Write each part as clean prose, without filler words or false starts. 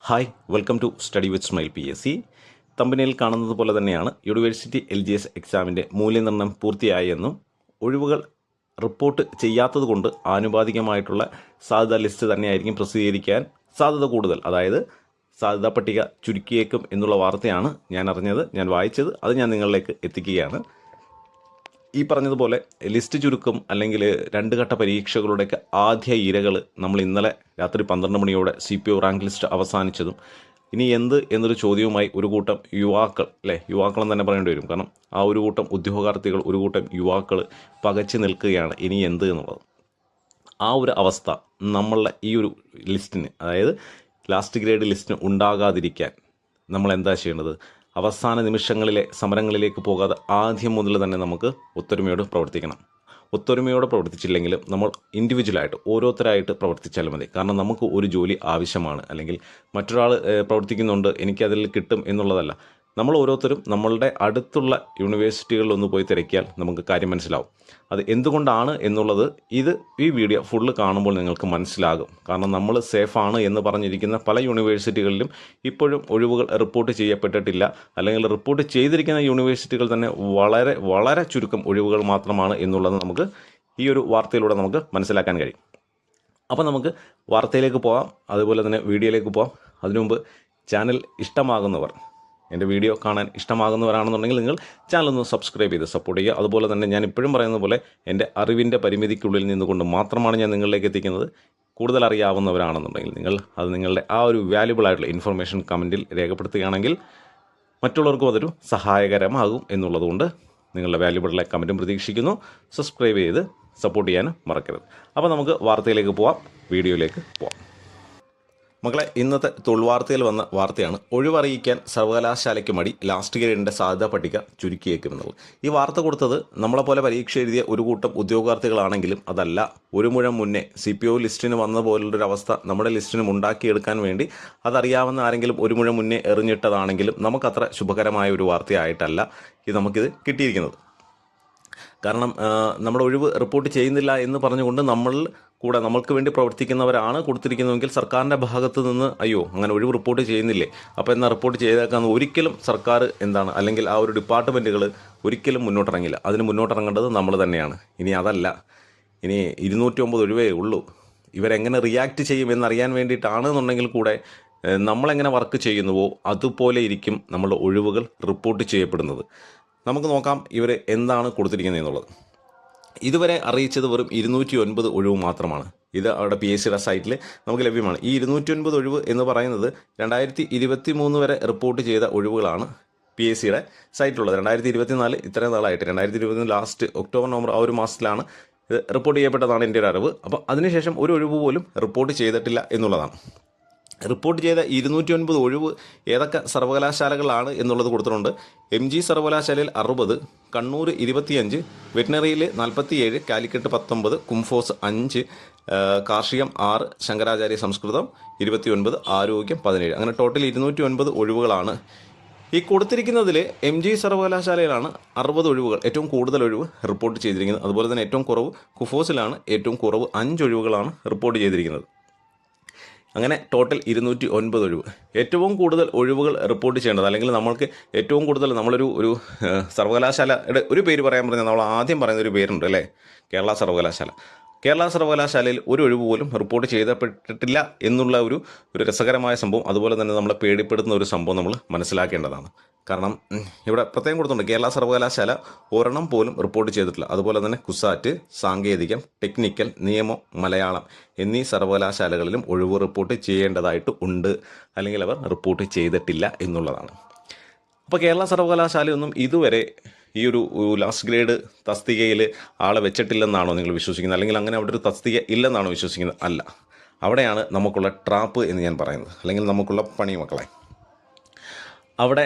Hi welcome to study with smile PSC. തമ്പനിയിൽ കാണുന്നത് പോലെ തന്നെയാണ് യൂണിവേഴ്സിറ്റി LGS എക്സാമിൻ്റെ മൂല്യനിർണ്ണയം പൂർത്തിയായി എന്നും ഒഴിവുകൾ റിപ്പോർട്ട് ചെയ്യാത്തത് കൊണ്ട് ആനുപാതികമായിട്ടുള്ള സാധ്യതാ ലിസ്റ്റ് തന്നെയായിരിക്കും പ്രസിദ്ധീകരിക്കാൻ സാധ്യത കൂടുതൽ, അതായത് സാധ്യതാ പട്ടിക ചുരുക്കിയേക്കും എന്നുള്ള വാർത്തയാണ് ഞാൻ അറിഞ്ഞത്, ഞാൻ വായിച്ചത്, അത് ഞാൻ നിങ്ങളിലേക്ക് എത്തിക്കുകയാണ്. ഈ പറഞ്ഞതുപോലെ ലിസ്റ്റ് ചുരുക്കം അല്ലെങ്കിൽ രണ്ട് ഘട്ട പരീക്ഷകളുടെയൊക്കെ ആദ്യ ഇരകൾ നമ്മൾ ഇന്നലെ രാത്രി 12 മണിയോടെ CPO റാങ്ക് ലിസ്റ്റ് അവസാനിച്ചതും ഇനി എന്ത് എന്നൊരു ചോദ്യവുമായി ഒരു കൂട്ടം യുവാക്കൾ, യുവാക്കളെന്ന് തന്നെ പറയേണ്ടി വരും, കാരണം ആ ഒരു കൂട്ടം ഉദ്യോഗാർത്ഥികൾ, ഒരു കൂട്ടം യുവാക്കൾ പകച്ചു നിൽക്കുകയാണ് ഇനി എന്ത് എന്നുള്ളത്. ആ ഒരു അവസ്ഥ നമ്മളുടെ ഈ ഒരു ലിസ്റ്റിന്, അതായത് ലാസ്റ്റ് ഗ്രേഡ് ലിസ്റ്റിന് ഉണ്ടാകാതിരിക്കാൻ നമ്മൾ എന്താ ചെയ്യേണ്ടത്? അവസാന നിമിഷങ്ങളിലെ സമരങ്ങളിലേക്ക് പോകാതെ ആദ്യം മുതൽ തന്നെ നമുക്ക് ഒത്തൊരുമയോട് പ്രവർത്തിക്കണം. ഒത്തൊരുമയോടെ പ്രവർത്തിച്ചില്ലെങ്കിലും നമ്മൾ ഇൻഡിവിജ്വലായിട്ട് ഓരോരുത്തരായിട്ട് പ്രവർത്തിച്ചാലും മതി. കാരണം നമുക്ക് ഒരു ജോലി ആവശ്യമാണ്, അല്ലെങ്കിൽ മറ്റൊരാൾ പ്രവർത്തിക്കുന്നുണ്ട് എനിക്കതിൽ കിട്ടും എന്നുള്ളതല്ല. നമ്മൾ ഓരോരുത്തരും നമ്മളുടെ അടുത്തുള്ള യൂണിവേഴ്സിറ്റികളിലൊന്ന് പോയി തിരക്കിയാൽ നമുക്ക് കാര്യം മനസ്സിലാവും. അത് എന്തുകൊണ്ടാണ് എന്നുള്ളത് ഈ വീഡിയോ ഫുള്ള് കാണുമ്പോൾ നിങ്ങൾക്ക് മനസ്സിലാകും. കാരണം നമ്മൾ സേഫാണ് എന്ന് പറഞ്ഞിരിക്കുന്ന പല യൂണിവേഴ്സിറ്റികളിലും ഇപ്പോഴും ഒഴിവുകൾ റിപ്പോർട്ട് ചെയ്യപ്പെട്ടിട്ടില്ല, അല്ലെങ്കിൽ റിപ്പോർട്ട് ചെയ്തിരിക്കുന്ന യൂണിവേഴ്സിറ്റികൾ തന്നെ വളരെ വളരെ ചുരുക്കം ഒഴിവുകൾ മാത്രമാണ് എന്നുള്ളത് നമുക്ക് ഈ ഒരു വാർത്തയിലൂടെ നമുക്ക് മനസ്സിലാക്കാൻ കഴിയും. അപ്പോൾ നമുക്ക് വാർത്തയിലേക്ക് പോകാം, അതുപോലെ തന്നെ വീഡിയോയിലേക്ക് പോകാം. അതിനു മുമ്പ് ചാനൽ ഇഷ്ടമാകുന്നവർ, എൻ്റെ വീഡിയോ കാണാൻ ഇഷ്ടമാകുന്നവരാണെന്നുണ്ടെങ്കിൽ നിങ്ങൾ ചാനലൊന്ന് സബ്സ്ക്രൈബ് ചെയ്ത് സപ്പോർട്ട് ചെയ്യുക. അതുപോലെ തന്നെ ഞാൻ ഇപ്പോഴും പറയുന്നത് പോലെ എൻ്റെ അറിവിൻ്റെ പരിമിതിക്കുള്ളിൽ നിന്നുകൊണ്ട് മാത്രമാണ് ഞാൻ നിങ്ങളിലേക്ക് എത്തിക്കുന്നത്. കൂടുതൽ അറിയാവുന്നവരാണെന്നുണ്ടെങ്കിൽ നിങ്ങളുടെ ആ ഒരു വാല്യുബിൾ ആയിട്ടുള്ള ഇൻഫർമേഷൻ കമൻറ്റിൽ രേഖപ്പെടുത്തുകയാണെങ്കിൽ മറ്റുള്ളവർക്കും അതൊരു സഹായകരമാകും എന്നുള്ളതുകൊണ്ട് നിങ്ങളുടെ വാല്യുബിളായ കമൻറ്റും പ്രതീക്ഷിക്കുന്നു. സബ്സ്ക്രൈബ് ചെയ്ത് സപ്പോർട്ട് ചെയ്യാനും മറക്കരുത്. അപ്പോൾ നമുക്ക് വാർത്തയിലേക്ക് പോവാം, വീഡിയോയിലേക്ക് പോവാം. മക്കളെ, ഇന്നത്തെ തൊഴിൽവാർത്തയിൽ വന്ന വാർത്തയാണ് ഒഴിവറിയിക്കാൻ സർവകലാശാലയ്ക്ക് മടി, ലാസ്റ്റ് ഗ്രേഡിൻ്റെ സാധ്യതാ പട്ടിക ചുരുക്കിയേക്കുമെന്നുള്ളത്. ഈ വാർത്ത കൊടുത്തത് നമ്മളെപ്പോലെ പരീക്ഷ എഴുതിയ ഒരു കൂട്ടം ഉദ്യോഗാർത്ഥികളാണെങ്കിലും അതല്ല, ഒരു മുഴം മുന്നേ CPO ലിസ്റ്റിന് വന്ന പോലുള്ളൊരവസ്ഥ നമ്മുടെ ലിസ്റ്റിനും ഉണ്ടാക്കിയെടുക്കാൻ വേണ്ടി അതറിയാവുന്ന ആരെങ്കിലും ഒരു മുഴം മുന്നേ എറിഞ്ഞിട്ടതാണെങ്കിലും നമുക്കത്ര ശുഭകരമായ ഒരു വാർത്തയായിട്ടല്ല നമുക്കിത് കിട്ടിയിരിക്കുന്നത്. കാരണം നമ്മൾ ഒഴിവ് റിപ്പോർട്ട് ചെയ്യുന്നില്ല എന്ന് പറഞ്ഞുകൊണ്ട് നമ്മൾക്ക് വേണ്ടി പ്രവർത്തിക്കുന്നവരാണ് കൊടുത്തിരിക്കുന്നതെങ്കിൽ സർക്കാരിൻ്റെ ഭാഗത്ത് നിന്ന് അങ്ങനെ ഒഴിവ് റിപ്പോർട്ട് ചെയ്യുന്നില്ലേ, അപ്പോൾ എന്നാൽ റിപ്പോർട്ട് ചെയ്തേക്കാന്ന് ഒരിക്കലും സർക്കാർ അല്ലെങ്കിൽ ആ ഒരു ഡിപ്പാർട്ട്മെൻറ്റുകൾ ഒരിക്കലും മുന്നോട്ടിറങ്ങില്ല. അതിന് മുന്നോട്ടിറങ്ങേണ്ടത് നമ്മൾ തന്നെയാണ്. ഇനി അതല്ല, ഇനി 209 ഒഴിവേ ഉള്ളൂ, ഇവരെങ്ങനെ റിയാക്ട് ചെയ്യും എന്നറിയാൻ വേണ്ടിയിട്ടാണെന്നുണ്ടെങ്കിൽ കൂടെ നമ്മളെങ്ങനെ വർക്ക് ചെയ്യുന്നുവോ അതുപോലെ ഇരിക്കും നമ്മളുടെ ഒഴിവുകൾ റിപ്പോർട്ട് ചെയ്യപ്പെടുന്നത്. നമുക്ക് നോക്കാം ഇവർ എന്താണ് കൊടുത്തിരിക്കുന്നത് എന്നുള്ളത്. ഇതുവരെ അറിയിച്ചത് വെറും 209 ഒഴിവ് മാത്രമാണ്. ഇത് അവിടെ PSCയുടെ സൈറ്റിൽ നമുക്ക് ലഭ്യമാണ്. ഈ 209 ഒഴിവ് എന്ന് പറയുന്നത് 2023 വരെ റിപ്പോർട്ട് ചെയ്ത ഒഴിവുകളാണ് PSCയുടെ സൈറ്റിലുള്ളത്. 2024 ഇത്രയും നാളായിട്ട് 2024 ലാസ്റ്റ് ഒക്ടോബർ നവംബർ ആ ഒരു മാസത്തിലാണ് ഇത് റിപ്പോർട്ട് ചെയ്യപ്പെട്ടതാണ് എൻ്റെ ഒരു അറിവ്. അപ്പോൾ അതിനുശേഷം ഒരു ഒഴിവ് പോലും റിപ്പോർട്ട് ചെയ്തിട്ടില്ല എന്നുള്ളതാണ്. റിപ്പോർട്ട് ചെയ്ത 209 ഒഴിവ് ഏതൊക്കെ സർവകലാശാലകളാണ് എന്നുള്ളത് കൊടുത്തിട്ടുണ്ട്. MG സർവകലാശാലയിൽ 60, കണ്ണൂർ 25, വെറ്റിനറിയിൽ 47, കാലിക്കറ്റ് 19, കുംഫോസ് 5, കാർഷികം 6, ശങ്കരാചാര്യ സംസ്കൃതം 29, ആരോഗ്യം 17. അങ്ങനെ ടോട്ടൽ 209 ഒഴിവുകളാണ്. ഈ കൊടുത്തിരിക്കുന്നതിൽ MG സർവകലാശാലയിലാണ് 60 ഒഴിവുകൾ, ഏറ്റവും കൂടുതൽ ഒഴിവ് റിപ്പോർട്ട് ചെയ്തിരിക്കുന്നത്. അതുപോലെ തന്നെ ഏറ്റവും കുറവ് കുഫോസിലാണ്, ഏറ്റവും കുറവ് 5 ഒഴിവുകളാണ് റിപ്പോർട്ട് ചെയ്തിരിക്കുന്നത്. അങ്ങനെ ടോട്ടൽ 209 ഒഴിവ്. ഏറ്റവും കൂടുതൽ ഒഴിവുകൾ റിപ്പോർട്ട് ചെയ്യേണ്ടത്, അല്ലെങ്കിൽ നമ്മൾക്ക് ഏറ്റവും കൂടുതൽ നമ്മളൊരു സർവകലാശാലയുടെ ഒരു പേര് പറയാൻ പറഞ്ഞാൽ നമ്മൾ ആദ്യം പറയുന്നൊരു പേരുണ്ട് അല്ലേ, കേരള സർവകലാശാല. കേരള സർവകലാശാലയിൽ ഒരു ഒഴിവ് പോലും റിപ്പോർട്ട് ചെയ്യപ്പെട്ടിട്ടില്ല എന്നുള്ള ഒരു രസകരമായ സംഭവം, അതുപോലെ തന്നെ നമ്മളെ പേടിപ്പെടുത്തുന്ന ഒരു സംഭവം നമ്മൾ മനസ്സിലാക്കേണ്ടതാണ്. കാരണം ഇവിടെ പ്രത്യേകം കൊടുത്തിട്ടുണ്ട്, കേരള സർവകലാശാല ഒരെണ്ണം പോലും റിപ്പോർട്ട് ചെയ്തിട്ടില്ല. അതുപോലെ തന്നെ കുസാറ്റ്, സാങ്കേതികം, ടെക്നിക്കൽ, നിയമം, മലയാളം എന്നീ സർവകലാശാലകളിലും ഒഴിവ് റിപ്പോർട്ട് ചെയ്യേണ്ടതായിട്ട് ഉണ്ട്, അല്ലെങ്കിൽ അവർ റിപ്പോർട്ട് ചെയ്തിട്ടില്ല എന്നുള്ളതാണ്. അപ്പോൾ കേരള സർവകലാശാലയൊന്നും ഇതുവരെ ഈ ഒരു ലാസ്റ്റ് ഗ്രേഡ് തസ്തികയിൽ ആളെ വെച്ചിട്ടില്ലെന്നാണോ നിങ്ങൾ വിശ്വസിക്കുന്നത്, അല്ലെങ്കിൽ അങ്ങനെ അവിടെ ഒരു തസ്തിക ഇല്ലെന്നാണോ വിശ്വസിക്കുന്നത്? അല്ല, അവിടെയാണ് നമുക്കുള്ള ട്രാപ്പ് എന്ന് ഞാൻ പറയുന്നത്, അല്ലെങ്കിൽ നമുക്കുള്ള പണി മക്കളെ. അവിടെ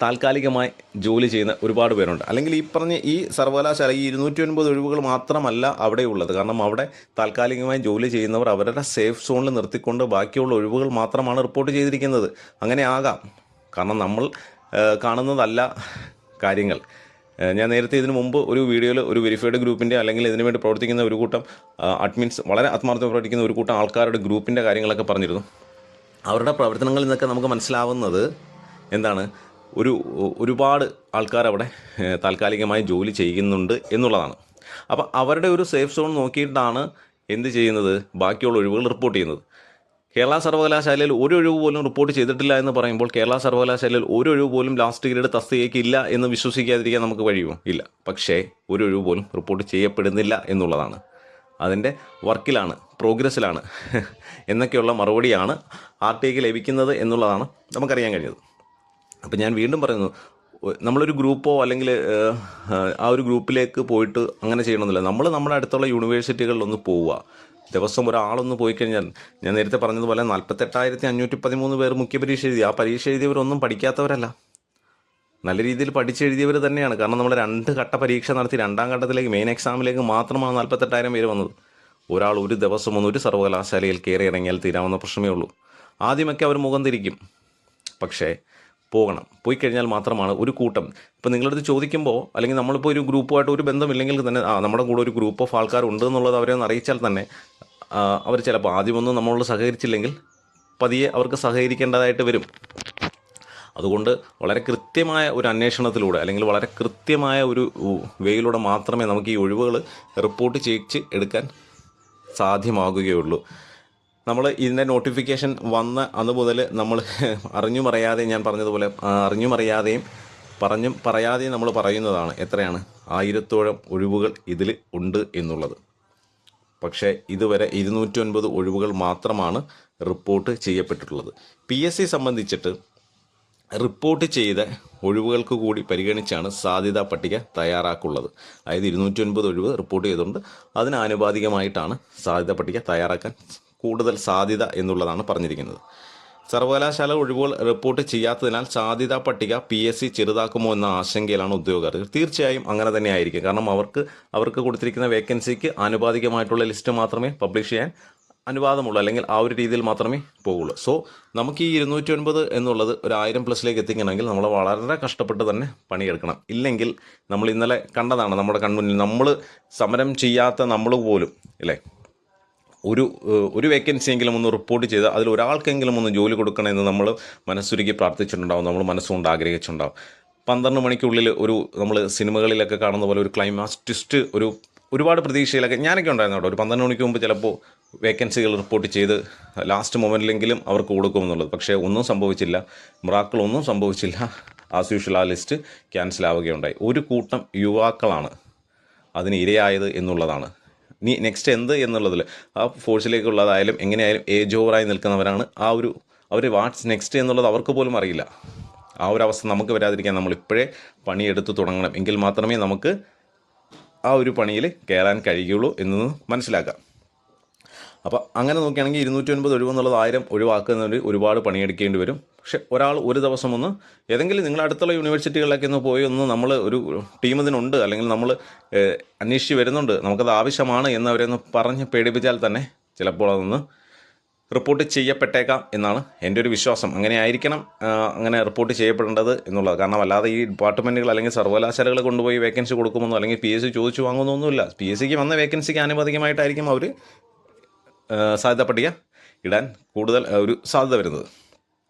താൽക്കാലികമായി ജോലി ചെയ്യുന്ന ഒരുപാട് പേരുണ്ട്. അല്ലെങ്കിൽ ഈ സർവകലാശാല ഈ 209 ഒഴിവുകൾ മാത്രമല്ല അവിടെയുള്ളത്. കാരണം അവിടെ താൽക്കാലികമായി ജോലി ചെയ്യുന്നവർ അവരുടെ സേഫ് സോണിൽ നിർത്തിക്കൊണ്ട് ബാക്കിയുള്ള ഒഴിവുകൾ മാത്രമാണ് റിപ്പോർട്ട് ചെയ്തിരിക്കുന്നത്. അങ്ങനെ ആകാം, കാരണം നമ്മൾ കാണുന്നതല്ല കാര്യങ്ങൾ. ഞാൻ നേരത്തെ ഇതിനു മുമ്പ് ഒരു വീഡിയോയിൽ ഒരു വെരിഫൈഡ് ഗ്രൂപ്പിൻ്റെ, അല്ലെങ്കിൽ ഇതിനു വേണ്ടി പ്രവർത്തിക്കുന്ന ഒരു കൂട്ടം അഡ്മിൻസ്, വളരെ ആത്മാർത്ഥമായി പ്രവർത്തിക്കുന്ന ഒരു കൂട്ടം ആൾക്കാരുടെ ഗ്രൂപ്പിൻ്റെ കാര്യങ്ങളൊക്കെ പറഞ്ഞിരുന്നു. അവരുടെ പ്രവർത്തനങ്ങളിൽ നിന്നൊക്കെ നമുക്ക് മനസ്സിലാവുന്നത് എന്താണ്, ഒരുപാട് ആൾക്കാർ അവിടെ താൽക്കാലികമായി ജോലി ചെയ്യുന്നുണ്ട് എന്നുള്ളതാണ്. അപ്പോൾ അവരുടെ ഒരു സേഫ് സോൺ നോക്കിയിട്ടാണ് എന്ത് ചെയ്യുന്നത്, ബാക്കിയുള്ള ഒഴിവുകൾ റിപ്പോർട്ട് ചെയ്യുന്നത്. കേരള സർവകലാശാലയിൽ ഒരു ഒഴിവ് പോലും റിപ്പോർട്ട് ചെയ്തിട്ടില്ല എന്ന് പറയുമ്പോൾ കേരള സർവകലാശാലയിൽ ഒരു ഒഴിവ് പോലും ലാസ്റ്റ് ഗ്രേഡ് തസ്തികയ്ക്ക് ഇല്ല എന്ന് വിശ്വസിക്കാതിരിക്കാൻ നമുക്ക് കഴിയുമോ? ഇല്ല. പക്ഷേ ഒരു ഒഴിവ് പോലും റിപ്പോർട്ട് ചെയ്യപ്പെടുന്നില്ല എന്നുള്ളതാണ്. അതിൻ്റെ വർക്കിലാണ്, പ്രോഗ്രസ്സിലാണ് എന്നൊക്കെയുള്ള മറുപടിയാണ് RTIക്ക് ലഭിക്കുന്നത് എന്നുള്ളതാണ് നമുക്കറിയാൻ കഴിഞ്ഞത്. അപ്പം ഞാൻ വീണ്ടും പറയുന്നു, നമ്മളൊരു ഗ്രൂപ്പോ അല്ലെങ്കിൽ ആ ഒരു ഗ്രൂപ്പിലേക്ക് പോയിട്ട് അങ്ങനെ ചെയ്യണമെന്നില്ല. നമ്മൾ നമ്മുടെ അടുത്തുള്ള യൂണിവേഴ്സിറ്റികളിലൊന്ന് പോവുക. ദിവസം ഒരാളൊന്ന് പോയി കഴിഞ്ഞാൽ, ഞാൻ നേരത്തെ പറഞ്ഞതുപോലെ 48,513 പേർ മുഖ്യ പരീക്ഷ എഴുതി. ആ പരീക്ഷ എഴുതിയവരൊന്നും പഠിക്കാത്തവരല്ല, നല്ല രീതിയിൽ പഠിച്ചെഴുതിയവർ തന്നെയാണ്. കാരണം നമ്മൾ 2 ഘട്ട പരീക്ഷ നടത്തി 2ാം ഘട്ടത്തിലേക്ക് മെയിൻ എക്സാമിലേക്ക് മാത്രമാണ് 48,000 പേര് വന്നത്. ഒരാൾ ഒരു ദിവസം ഒരു സർവകലാശാലയിൽ കയറി ഇറങ്ങിയാൽ തീരാവുന്ന പ്രശ്നമേ ഉള്ളൂ. ആദ്യമൊക്കെ അവർ മുഖം തിരിക്കും, പക്ഷേ പോയി കഴിഞ്ഞാൽ മാത്രമാണ് ഒരു കൂട്ടം. ഇപ്പം നിങ്ങളടുത്ത് ചോദിക്കുമ്പോൾ, അല്ലെങ്കിൽ നമ്മളിപ്പോൾ ഒരു ഗ്രൂപ്പുമായിട്ട് ഒരു ബന്ധമില്ലെങ്കിൽ തന്നെ നമ്മുടെ കൂടെ ഒരു ഗ്രൂപ്പ് ഓഫ് ആൾക്കാരുണ്ട് എന്നുള്ളത് അവരെ ഒന്ന് അറിയിച്ചാൽ തന്നെ അവർ ചിലപ്പോൾ ആദ്യമൊന്നും നമ്മളോട് സഹകരിച്ചില്ലെങ്കിൽ പതിയെ അവർക്ക് സഹകരിക്കേണ്ടതായിട്ട് വരും. അതുകൊണ്ട് വളരെ കൃത്യമായ ഒരു അന്വേഷണത്തിലൂടെ അല്ലെങ്കിൽ വളരെ കൃത്യമായ ഒരു വേയിലൂടെ മാത്രമേ നമുക്ക് ഈ ഒഴിവുകൾ റിപ്പോർട്ട് ചെയ്യിച്ച് എടുക്കാൻ സാധ്യമാകുകയുള്ളൂ. നമ്മൾ ഇതിൻ്റെ നോട്ടിഫിക്കേഷൻ വന്ന അന്ന് മുതൽ നമ്മൾ അറിഞ്ഞും അറിയാതെയും, ഞാൻ പറഞ്ഞതുപോലെ അറിഞ്ഞും അറിയാതെയും പറഞ്ഞും പറയാതെയും നമ്മൾ പറയുന്നതാണ് എത്രയാണ് 1000-ഓളം ഒഴിവുകൾ ഇതിൽ ഉണ്ട് എന്നുള്ളത്. പക്ഷേ ഇതുവരെ 209 ഒഴിവുകൾ മാത്രമാണ് റിപ്പോർട്ട് ചെയ്യപ്പെട്ടിട്ടുള്ളത്. PSC സംബന്ധിച്ചിട്ട് റിപ്പോർട്ട് ചെയ്ത ഒഴിവുകൾക്ക് കൂടി പരിഗണിച്ചാണ് സാധ്യതാ പട്ടിക തയ്യാറാക്കുള്ളത്. അതായത് 209 ഒഴിവ് റിപ്പോർട്ട് ചെയ്തുകൊണ്ട് അതിന് ആനുപാതികമായിട്ടാണ് സാധ്യതാ പട്ടിക തയ്യാറാക്കാൻ കൂടുതൽ സാധ്യത എന്നുള്ളതാണ് പറഞ്ഞിരിക്കുന്നത്. സർവകലാശാല ഒഴിവുകൾ റിപ്പോർട്ട് ചെയ്യാത്തതിനാൽ സാധ്യതാ പട്ടിക PSC ചെറുതാക്കുമോ എന്ന ആശങ്കയിലാണ് ഉദ്യോഗാർത്ഥികൾ. തീർച്ചയായും അങ്ങനെ തന്നെ ആയിരിക്കും. കാരണം അവർക്ക് കൊടുത്തിരിക്കുന്ന വേക്കൻസിക്ക് ആനുപാതികമായിട്ടുള്ള ലിസ്റ്റ് മാത്രമേ പബ്ലിഷ് ചെയ്യാൻ അനുവാദമുള്ളൂ, അല്ലെങ്കിൽ ആ ഒരു രീതിയിൽ മാത്രമേ പോകുള്ളൂ. സോ നമുക്ക് ഈ 209 എന്നുള്ളത് ഒരു 1000+ എത്തിക്കണമെങ്കിൽ നമ്മൾ വളരെ കഷ്ടപ്പെട്ട് തന്നെ പണിയെടുക്കണം. ഇല്ലെങ്കിൽ നമ്മൾ ഇന്നലെ കണ്ടതാണ്, നമ്മുടെ കൺമുന്നിൽ നമ്മൾ സമരം ചെയ്യാത്ത നമ്മൾ പോലും ഇല്ലേ, ഒരു വേക്കൻസിയെങ്കിലും ഒന്ന് റിപ്പോർട്ട് ചെയ്ത് അതിൽ ഒരാൾക്കെങ്കിലും ഒന്ന് ജോലി കൊടുക്കണമെന്ന് നമ്മൾ മനസ്സുരുക്കി പ്രാർത്ഥിച്ചിട്ടുണ്ടാവും, നമ്മൾ മനസ്സുകൊണ്ട് ആഗ്രഹിച്ചിട്ടുണ്ടാവും. 12 മണിക്കുള്ളിൽ നമ്മൾ സിനിമകളിലൊക്കെ കാണുന്ന പോലെ ഒരു ക്ലൈമാക്സ് ട്വിസ്റ്റ്, ഒരുപാട് പ്രതീക്ഷയിലൊക്കെ ഞാനൊക്കെ ഉണ്ടായിരുന്നു കേട്ടോ. ഒരു 12 മണിക്ക് മുമ്പ് ചിലപ്പോൾ വേക്കൻസികൾ റിപ്പോർട്ട് ചെയ്ത് ലാസ്റ്റ് മൊമെൻറ്റിലെങ്കിലും അവർക്ക് കൊടുക്കുമെന്നുള്ളത്. പക്ഷേ ഒന്നും സംഭവിച്ചില്ല, മിറാക്കിളൊന്നും സംഭവിച്ചില്ല. ആസ് യൂഷ്വൽ ആ ലിസ്റ്റ് ക്യാൻസൽ ആവുകയുണ്ടായി. ഒരു കൂട്ടം യുവാക്കളാണ് അതിന് ഇരയായത് എന്നുള്ളതാണ്. ഇനി നെക്സ്റ്റ് എന്ത് എന്നുള്ളതിൽ ആ ഫോഴ്സിലേക്കുള്ളതായാലും എങ്ങനെയായാലും ഏജ് ഓവറായി നിൽക്കുന്നവരാണ്. അവർ വാട്ട്സ് നെക്സ്റ്റ് എന്നുള്ളത് അവർക്ക് പോലും അറിയില്ല. ആ ഒരു അവസ്ഥ നമുക്ക് വരാതിരിക്കാൻ നമ്മളിപ്പോഴേ പണിയെടുത്ത് തുടങ്ങണം. എങ്കിൽ മാത്രമേ നമുക്ക് ആ ഒരു പണിയിൽ കയറാൻ കഴിയുള്ളൂ എന്ന് മനസ്സിലാക്കാം. അപ്പോൾ അങ്ങനെ നോക്കുകയാണെങ്കിൽ 209 ഒഴിവെന്നുള്ളത് 1000 ഒഴിവാക്കുന്നതിന് ഒരുപാട് പണിയെടുക്കേണ്ടി വരും. പക്ഷെ ഒരാൾ ഒരു ദിവസം ഒന്ന് ഏതെങ്കിലും നിങ്ങളുടെ അടുത്തുള്ള യൂണിവേഴ്സിറ്റികളിലൊക്കെ ഒന്ന് പോയി നമ്മൾ ഒരു ടീം ഇതിനുണ്ട്, അല്ലെങ്കിൽ നമ്മൾ അന്വേഷിച്ച് വരുന്നുണ്ട്, നമുക്കത് ആവശ്യമാണ് എന്നവരെന്ന് പറഞ്ഞ് പേടിപ്പിച്ചാൽ തന്നെ ചിലപ്പോൾ അതൊന്ന് റിപ്പോർട്ട് ചെയ്യപ്പെട്ടേക്കാം എന്നാണ് എൻ്റെ ഒരു വിശ്വാസം. അങ്ങനെ ആയിരിക്കണം അങ്ങനെ റിപ്പോർട്ട് ചെയ്യപ്പെടേണ്ടത് എന്നുള്ളത്. കാരണം അല്ലാതെ ഈ ഡിപ്പാർട്ട്മെൻറ്റുകൾ അല്ലെങ്കിൽ സർവകലാശാലകൾ കൊണ്ടുപോയി വേക്കൻസി കൊടുക്കുമെന്നോ അല്ലെങ്കിൽ PSC ചോദിച്ചു വാങ്ങുന്നൊന്നുമില്ല. PSCക്ക് വന്ന വേക്കൻസിക്ക് ആനുപാതികമായിട്ടായിരിക്കും അവർ സാധ്യത പട്ടിക ഇടാൻ കൂടുതൽ ഒരു സാധ്യത വരുന്നത്.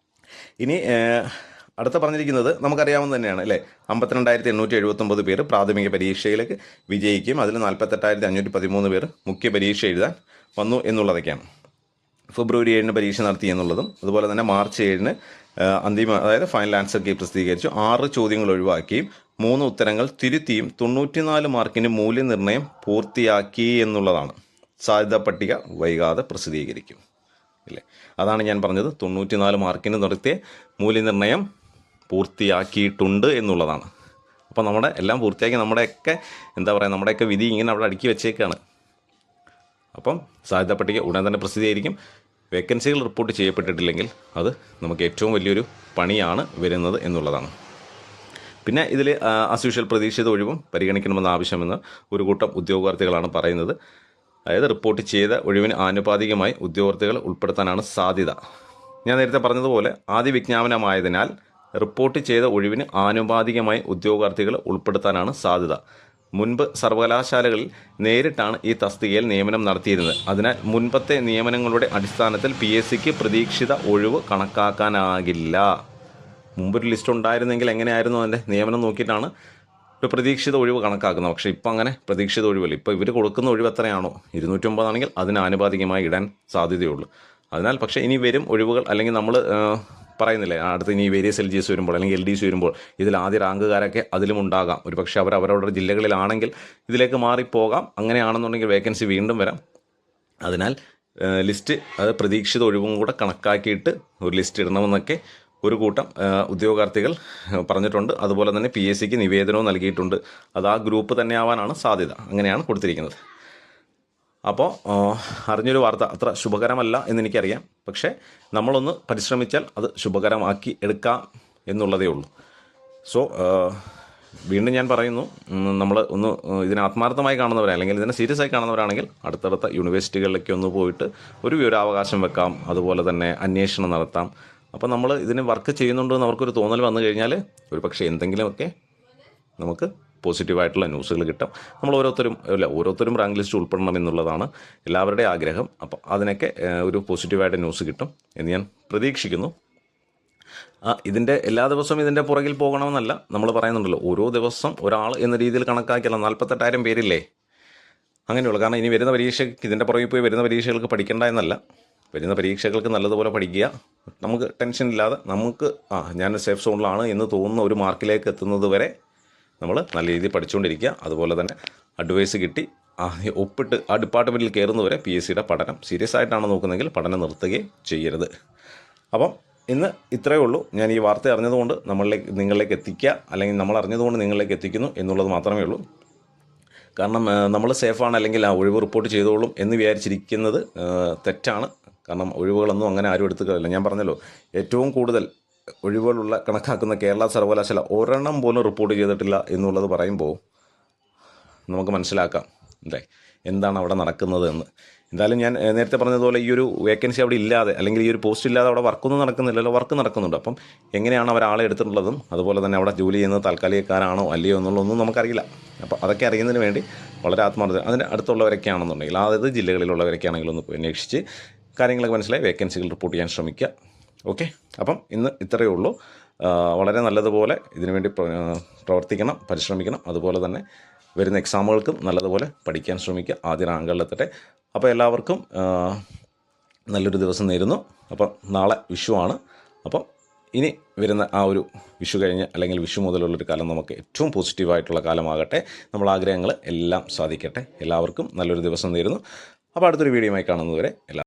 ഇനി അടുത്ത പറഞ്ഞിരിക്കുന്നത് നമുക്കറിയാവുന്ന തന്നെയാണ് അല്ലേ, 52,879 പേര് പ്രാഥമിക പരീക്ഷയിലേക്ക് വിജയിക്കും. അതിൽ 48,513 പേർ മുഖ്യ പരീക്ഷ എഴുതാൻ വന്നു എന്നുള്ളതൊക്കെയാണ്. ഫെബ്രുവരി 7 പരീക്ഷ നടത്തി എന്നുള്ളതും, അതുപോലെ തന്നെ മാർച്ച് 7 അതായത് ഫൈനൽ ആൻസർ കീ പ്രസിദ്ധീകരിച്ചു. 6 ചോദ്യങ്ങൾ ഒഴിവാക്കിയും 3 ഉത്തരങ്ങൾ തിരുത്തിയും 94 മാർക്കിന് മൂല്യനിർണ്ണയം പൂർത്തിയാക്കി എന്നുള്ളതാണ്. സാധ്യതാ പട്ടിക വൈകാതെ പ്രസിദ്ധീകരിക്കും ഇല്ലേ. അതാണ് ഞാൻ പറഞ്ഞത്, 94 മാർക്കിന് നിർത്തിയ മൂല്യനിർണ്ണയം പൂർത്തിയാക്കിയിട്ടുണ്ട് എന്നുള്ളതാണ്. അപ്പോൾ നമ്മുടെ എല്ലാം പൂർത്തിയാക്കി നമ്മുടെയൊക്കെ വിധി ഇങ്ങനെ അവിടെ അടുക്കി വെച്ചേക്കാണ്. അപ്പം സാധ്യതാ പട്ടിക ഉടൻ തന്നെ പ്രസിദ്ധീകരിക്കും. വേക്കൻസികൾ റിപ്പോർട്ട് ചെയ്യപ്പെട്ടിട്ടില്ലെങ്കിൽ അത് നമുക്ക് ഏറ്റവും വലിയൊരു പണിയാണ് വരുന്നത് എന്നുള്ളതാണ്. പിന്നെ ഇതിൽ ആസ് യൂഷ്വൽ പ്രതീക്ഷിത ഒഴിവും പരിഗണിക്കണമെന്ന ആവശ്യമെന്ന് ഒരു കൂട്ടം ഉദ്യോഗാർത്ഥികളാണ് പറയുന്നത്. അതായത് റിപ്പോർട്ട് ചെയ്ത ഒഴിവിന് ആനുപാതികമായി ഉദ്യോഗാർത്ഥികൾ ഉൾപ്പെടുത്താനാണ് സാധ്യത. ഞാൻ നേരത്തെ പറഞ്ഞതുപോലെ ആദ്യ വിജ്ഞാപനമായതിനാൽ റിപ്പോർട്ട് ചെയ്ത ഒഴിവിന് ആനുപാതികമായി ഉദ്യോഗാർത്ഥികൾ ഉൾപ്പെടുത്താനാണ് സാധ്യത. മുൻപ് സർവകലാശാലകളിൽ നേരിട്ടാണ് ഈ തസ്തികയിൽ നിയമനം നടത്തിയിരുന്നത്. അതിനാൽ മുൻപത്തെ നിയമനങ്ങളുടെ അടിസ്ഥാനത്തിൽ PSCക്ക് പ്രതീക്ഷിത ഒഴിവ് കണക്കാക്കാനാകില്ല. മുമ്പൊരു ലിസ്റ്റ് ഉണ്ടായിരുന്നെങ്കിൽ എങ്ങനെയായിരുന്നു അതിൻ്റെ നിയമനം നോക്കിയിട്ടാണ് ഒരു പ്രതീക്ഷിത ഒഴിവ് കണക്കാക്കുന്നത്. പക്ഷേ ഇപ്പോൾ അങ്ങനെ പ്രതീക്ഷിത ഒഴിവല്ല. ഇപ്പോൾ ഇവർ കൊടുക്കുന്ന ഒഴിവ് എത്രയാണോ 209 ആണെങ്കിൽ അതിന് ആനുപാതികമായി ഇടാൻ സാധ്യതയുള്ളൂ. അതിനാൽ പക്ഷേ ഇനി വരും ഒഴിവുകൾ, അല്ലെങ്കിൽ നമ്മൾ പറയുന്നില്ലേ അടുത്ത് ഇനി വേരിയസ് LGS വരുമ്പോൾ അല്ലെങ്കിൽ LDC വരുമ്പോൾ ഇതിൽ ആദ്യ റാങ്കുകാരൊക്കെ അതിലും ഉണ്ടാകാം. ഒരു പക്ഷേ അവരവരുടെ ജില്ലകളിലാണെങ്കിൽ ഇതിലേക്ക് മാറിപ്പോകാം. അങ്ങനെയാണെന്നുണ്ടെങ്കിൽ വേക്കൻസി വീണ്ടും വരാം. അതിനാൽ ലിസ്റ്റ് അത് പ്രതീക്ഷിത ഒഴിവും കൂടെ കണക്കാക്കിയിട്ട് ഒരു ലിസ്റ്റ് ഇടണമെന്നൊക്കെ ഒരു കൂട്ടം ഉദ്യോഗാർത്ഥികൾ പറഞ്ഞിട്ടുണ്ട്. അതുപോലെ തന്നെ PSCക്ക് നിവേദനവും നൽകിയിട്ടുണ്ട്. അത് ആ ഗ്രൂപ്പ് തന്നെ ആവാനാണ് സാധ്യത. അങ്ങനെയാണ് കൊടുത്തിരിക്കുന്നത്. അപ്പോൾ അറിഞ്ഞൊരു വാർത്ത അത്ര ശുഭകരമല്ല എന്നെനിക്കറിയാം. പക്ഷേ നമ്മളൊന്ന് പരിശ്രമിച്ചാൽ അത് ശുഭകരമാക്കി എടുക്കാം എന്നുള്ളതേ ഉള്ളൂ. സോ വീണ്ടും ഞാൻ പറയുന്നു, നമ്മൾ ഒന്ന് ഇതിനെ ആത്മാർത്ഥമായി കാണുന്നവരെ അല്ലെങ്കിൽ ഇതിനെ സീരിയസ് ആയി കാണുന്നവരാണെങ്കിൽ അടുത്തടുത്ത യൂണിവേഴ്സിറ്റികളിലേക്ക് ഒന്ന് പോയിട്ട് ഒരു വിവരാവകാശം വെക്കാം. അതുപോലെ തന്നെ അന്വേഷണം നടത്താം. അപ്പോൾ നമ്മൾ ഇതിന് വർക്ക് ചെയ്യുന്നുണ്ടെന്ന് അവർക്കൊരു തോന്നൽ വന്നു കഴിഞ്ഞാൽ ഒരു പക്ഷേ എന്തെങ്കിലുമൊക്കെ നമുക്ക് പോസിറ്റീവായിട്ടുള്ള ന്യൂസുകൾ കിട്ടും. നമ്മൾ ഓരോരുത്തരും റാങ്ക് ലിസ്റ്റ് ഉൾപ്പെടണം എന്നുള്ളതാണ് എല്ലാവരുടെയും ആഗ്രഹം. അപ്പോൾ അതിനൊക്കെ ഒരു പോസിറ്റീവായിട്ട് ന്യൂസ് കിട്ടും എന്ന് ഞാൻ പ്രതീക്ഷിക്കുന്നു. ഇതിൻ്റെ എല്ലാ ദിവസവും ഇതിൻ്റെ പുറകിൽ പോകണമെന്നല്ല നമ്മൾ പറയുന്നുണ്ടല്ലോ. ഓരോ ദിവസം ഒരാൾ എന്ന രീതിയിൽ കണക്കാക്കിയല്ല, 48,000 പേരില്ലേ അങ്ങനെയുള്ളൂ. കാരണം ഇനി വരുന്ന പരീക്ഷയ്ക്ക് ഇതിൻ്റെ പുറകിൽ പോയി വരുന്ന പരീക്ഷകൾക്ക് പഠിക്കേണ്ട എന്നല്ല. വരുന്ന പരീക്ഷകൾക്ക് നല്ലതുപോലെ പഠിക്കുക. നമുക്ക് ടെൻഷൻ ഇല്ലാതെ നമുക്ക് ഞാൻ സേഫ് സോണിലാണ് എന്ന് തോന്നുന്ന ഒരു മാർക്കിലേക്ക് എത്തുന്നത് വരെ നമ്മൾ നല്ല രീതിയിൽ പഠിച്ചുകൊണ്ടിരിക്കുക. അതുപോലെ തന്നെ അഡ്വൈസ് കിട്ടി ഒപ്പിട്ട് ആ ഡിപ്പാർട്ട്മെൻറ്റിൽ കയറുന്നവരെ PSCയുടെ പഠനം സീരിയസ് ആയിട്ടാണ് നോക്കുന്നതെങ്കിൽ പഠനം നിർത്തുകയും ചെയ്യരുത്. അപ്പം ഇന്ന് ഇത്രയേ ഉള്ളൂ. ഞാൻ ഈ വാർത്ത അറിഞ്ഞതുകൊണ്ട് നിങ്ങളിലേക്ക് എത്തിക്കുക, അല്ലെങ്കിൽ നമ്മൾ അറിഞ്ഞതുകൊണ്ട് നിങ്ങളിലേക്ക് എത്തിക്കുന്നു എന്നുള്ളത് മാത്രമേ ഉള്ളൂ. കാരണം നമ്മൾ സേഫാണ് അല്ലെങ്കിൽ ആ ഒഴിവ് റിപ്പോർട്ട് ചെയ്തോളും എന്ന് വിചാരിച്ചിരിക്കുന്നത് തെറ്റാണ്. കാരണം ഒഴിവുകളൊന്നും അങ്ങനെ ആരും എടുത്തുകളില്ല. ഞാൻ പറഞ്ഞല്ലോ, ഏറ്റവും കൂടുതൽ ഒഴിവുകളുള്ള കണക്കാക്കുന്ന കേരള സർവകലാശാല ഒരെണ്ണം പോലും റിപ്പോർട്ട് ചെയ്തിട്ടില്ല എന്നുള്ളത് പറയുമ്പോൾ നമുക്ക് മനസ്സിലാക്കാം അല്ലേ എന്താണ് അവിടെ നടക്കുന്നത് എന്ന്. എന്തായാലും ഞാൻ നേരത്തെ പറഞ്ഞതുപോലെ ഈ ഒരു വേക്കൻസി അവിടെ ഇല്ലാതെ, അല്ലെങ്കിൽ ഈ ഒരു പോസ്റ്റ് ഇല്ലാതെ അവിടെ വർക്കൊന്നും നടക്കുന്നില്ലല്ലോ. വർക്ക് നടക്കുന്നുണ്ട്. അപ്പം എങ്ങനെയാണ് അവർ ആളെ എടുത്തിട്ടുള്ളതും അതുപോലെ തന്നെ അവിടെ ജോലി ചെയ്യുന്നത് താൽക്കാലികക്കാരാണോ അല്ലയോ എന്നുള്ളതൊന്നും നമുക്കറിയില്ല. അപ്പോൾ അതൊക്കെ അറിയുന്നതിന് വേണ്ടി വളരെ ആത്മാർത്ഥത അതിന് അടുത്തുള്ളവരൊക്കെ ആണെന്നുണ്ടെങ്കിൽ, അതായത് ജില്ലകളിലുള്ളവരൊക്കെ ആണെങ്കിലും ഒന്ന് അന്വേഷിച്ച് കാര്യങ്ങളൊക്കെ മനസ്സിലായി വേക്കൻസികൾ റിപ്പോർട്ട് ചെയ്യാൻ ശ്രമിക്കുക. ഓക്കെ, അപ്പം ഇന്ന് ഇത്രയേ ഉള്ളൂ. വളരെ നല്ലതുപോലെ ഇതിനുവേണ്ടി പ്രവർത്തിക്കണം, പരിശ്രമിക്കണം. അതുപോലെ തന്നെ വരുന്ന എക്സാമുകൾക്കും നല്ലതുപോലെ പഠിക്കാൻ ശ്രമിക്കുക. ആദ്യ റാങ്കുകളിലെത്തട്ടെ. അപ്പോൾ എല്ലാവർക്കും നല്ലൊരു ദിവസം നേരുന്നു. അപ്പം നാളെ വിഷുവാണ്. അപ്പം ഇനി വരുന്ന ആ ഒരു വിഷു കഴിഞ്ഞ് അല്ലെങ്കിൽ വിഷു മുതലുള്ളൊരു കാലം നമുക്ക് ഏറ്റവും പോസിറ്റീവായിട്ടുള്ള കാലമാകട്ടെ. നമ്മൾ ആഗ്രഹങ്ങൾ എല്ലാം സാധിക്കട്ടെ. എല്ലാവർക്കും നല്ലൊരു ദിവസം നേരുന്നു. അപ്പോൾ അടുത്തൊരു വീഡിയോയുമായി കാണുന്നതുവരെ